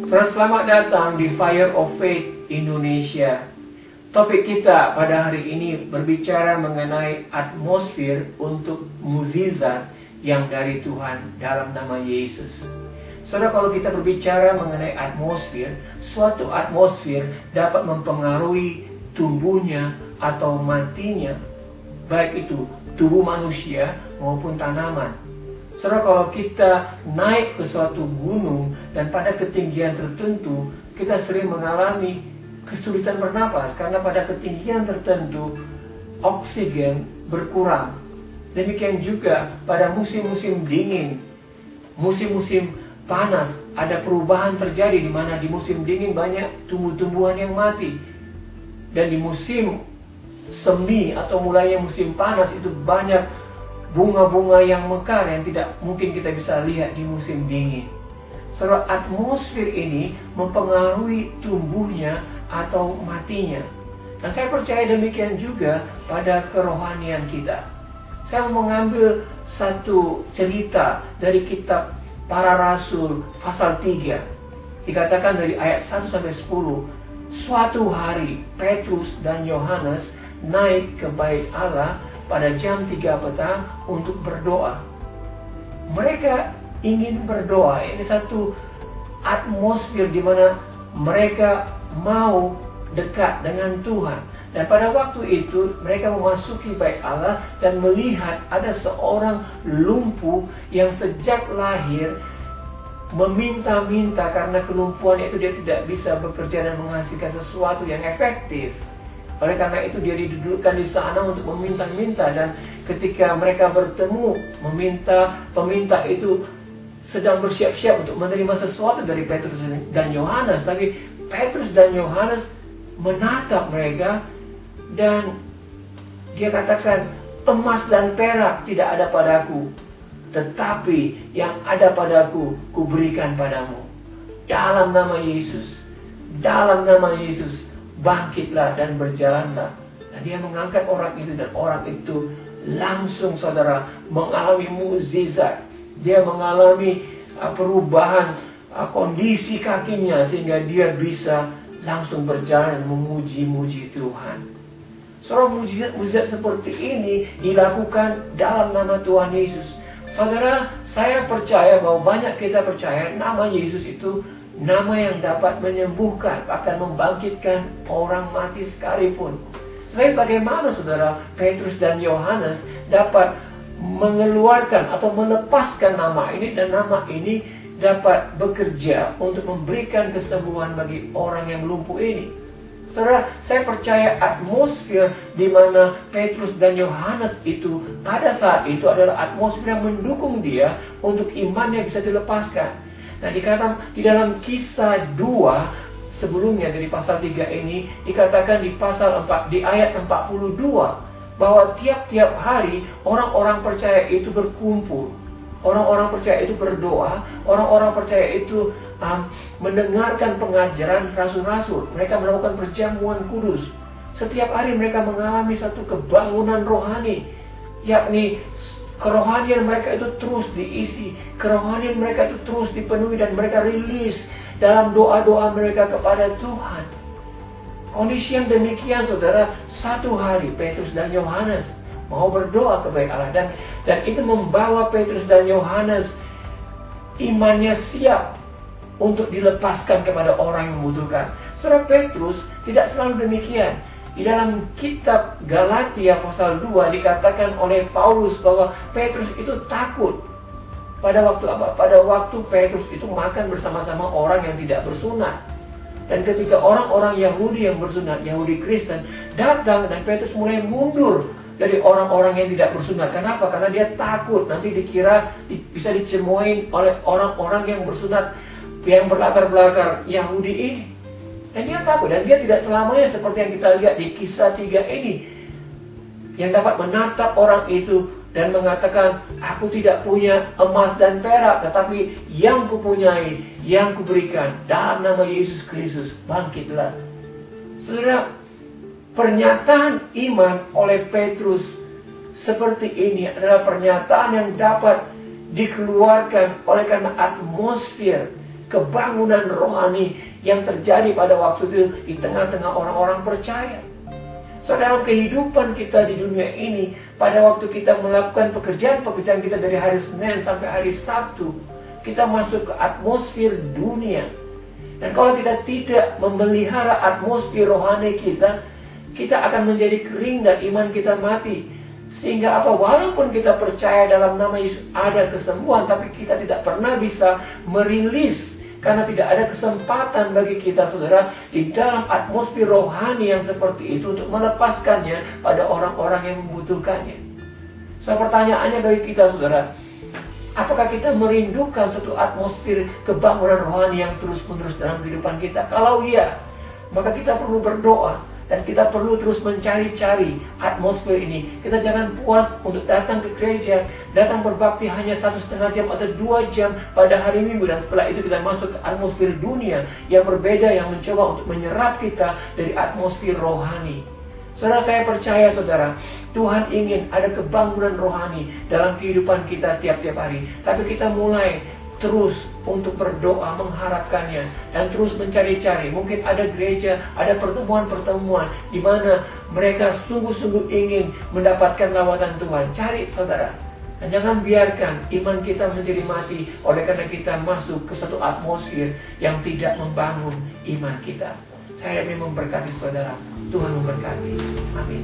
Saudara, selamat datang di Fire of Faith Indonesia. Topik kita pada hari ini berbicara mengenai atmosfer untuk mukjizat yang dari Tuhan dalam nama Yesus. Saudara, kalau kita berbicara mengenai atmosfer, suatu atmosfer dapat mempengaruhi tumbuhnya atau matinya, baik itu tubuh manusia maupun tanaman. Saudara, kalau kita naik ke suatu gunung dan pada ketinggian tertentu, kita sering mengalami kesulitan bernapas karena pada ketinggian tertentu oksigen berkurang. Demikian juga pada musim-musim dingin, musim-musim panas, ada perubahan terjadi di mana di musim dingin banyak tumbuh-tumbuhan yang mati. Dan di musim semi atau mulainya musim panas itu banyak bunga-bunga yang mekar yang tidak mungkin kita bisa lihat di musim dingin. Saudara, atmosfer ini mempengaruhi tumbuhnya atau matinya. Dan saya percaya demikian juga pada kerohanian kita. Saya mengambil satu cerita dari kitab Para Rasul pasal 3. Dikatakan dari ayat 1 sampai 10. Suatu hari Petrus dan Yohanes naik ke bait Allah pada jam 3 petang untuk berdoa. Mereka ingin berdoa. Ini satu atmosfer di mana mereka mau dekat dengan Tuhan. Dan pada waktu itu mereka memasuki bait Allah dan melihat ada seorang lumpuh yang sejak lahir meminta-minta karena kelumpuhan itu dia tidak bisa bekerja dan menghasilkan sesuatu yang efektif. Oleh karena itu dia didudukkan di sana untuk meminta-minta, dan ketika mereka bertemu peminta itu sedang bersiap-siap untuk menerima sesuatu dari Petrus dan Yohanes, tapi Petrus dan Yohanes menatap mereka dan dia katakan, emas dan perak tidak ada padaku, tetapi yang ada padaku kuberikan padamu. Dalam nama Yesus, dalam nama Yesus, bangkitlah dan berjalanlah. Dan dia mengangkat orang itu, dan orang itu langsung, saudara, mengalami mukjizat. Dia mengalami perubahan kondisi kakinya sehingga dia bisa langsung berjalan memuji-muji Tuhan. Saudara, mukjizat seperti ini dilakukan dalam nama Tuhan Yesus. Saudara, saya percaya bahwa banyak kita percaya nama Yesus itu nama yang dapat menyembuhkan, bahkan membangkitkan orang mati sekalipun. Tapi bagaimana saudara Petrus dan Yohanes dapat mengeluarkan atau melepaskan nama ini, dan nama ini dapat bekerja untuk memberikan kesembuhan bagi orang yang lumpuh ini? Saudara, saya percaya atmosfer di mana Petrus dan Yohanes itu pada saat itu adalah atmosfer yang mendukung dia untuk imannya bisa dilepaskan. Nah, dikatakan di dalam Kisah 2 sebelumnya dari pasal 3 ini, dikatakan di pasal 4 di ayat 42 bahwa tiap-tiap hari orang-orang percaya itu berkumpul. Orang-orang percaya itu berdoa, orang-orang percaya itu mendengarkan pengajaran rasul-rasul. Mereka melakukan perjamuan kudus. Setiap hari mereka mengalami satu kebangunan rohani, yakni kerohanian mereka itu terus diisi, kerohanian mereka itu terus dipenuhi, dan mereka rilis dalam doa-doa mereka kepada Tuhan. Kondisi yang demikian, saudara, satu hari Petrus dan Yohanes mau berdoa kepada Allah, dan itu membawa Petrus dan Yohanes imannya siap untuk dilepaskan kepada orang yang membutuhkan. Saudara, Petrus tidak selalu demikian. Di dalam kitab Galatia pasal 2 dikatakan oleh Paulus bahwa Petrus itu takut. Pada waktu apa? Pada waktu Petrus itu makan bersama-sama orang yang tidak bersunat. Dan ketika orang-orang Yahudi yang bersunat, Yahudi Kristen, datang, dan Petrus mulai mundur dari orang-orang yang tidak bersunat. Kenapa? Karena dia takut nanti dikira bisa dicemoin oleh orang-orang yang bersunat, yang berlatar belakang Yahudi ini. Dan dia takut, dan dia tidak selamanya seperti yang kita lihat di Kisah 3 ini, yang dapat menatap orang itu dan mengatakan, aku tidak punya emas dan perak, tetapi yang kupunyai, yang kuberikan, dalam nama Yesus Kristus, bangkitlah. Saudara, pernyataan iman oleh Petrus seperti ini adalah pernyataan yang dapat dikeluarkan oleh karena atmosfer kebangunan rohani yang terjadi pada waktu itu di tengah-tengah orang-orang percaya. So, dalam kehidupan kita di dunia ini, pada waktu kita melakukan pekerjaan-pekerjaan kita dari hari Senin sampai hari Sabtu, kita masuk ke atmosfer dunia. Dan kalau kita tidak memelihara atmosfer rohani kita, kita akan menjadi kering dan iman kita mati. Sehingga apa? Walaupun kita percaya dalam nama Yesus ada kesembuhan, tapi kita tidak pernah bisa merilis. Karena tidak ada kesempatan bagi kita, saudara, di dalam atmosfer rohani yang seperti itu untuk melepaskannya pada orang-orang yang membutuhkannya. So, pertanyaannya bagi kita, saudara, apakah kita merindukan satu atmosfer kebangunan rohani yang terus-menerus dalam kehidupan kita? Kalau iya, maka kita perlu berdoa. Dan kita perlu terus mencari-cari atmosfer ini. Kita jangan puas untuk datang ke gereja, datang berbakti hanya 1,5 jam atau 2 jam pada hari Minggu. Dan setelah itu kita masuk ke atmosfer dunia yang berbeda, yang mencoba untuk menyerap kita dari atmosfer rohani. Saudara, saya percaya, saudara, Tuhan ingin ada kebangunan rohani dalam kehidupan kita tiap-tiap hari. Tapi kita mulai terus untuk berdoa mengharapkannya dan terus mencari-cari. Mungkin ada gereja, ada pertemuan-pertemuan di mana mereka sungguh-sungguh ingin mendapatkan lawatan Tuhan. Cari, saudara. Dan jangan biarkan iman kita menjadi mati oleh karena kita masuk ke satu atmosfer yang tidak membangun iman kita. Saya ingin memberkati saudara. Tuhan memberkati. Amin.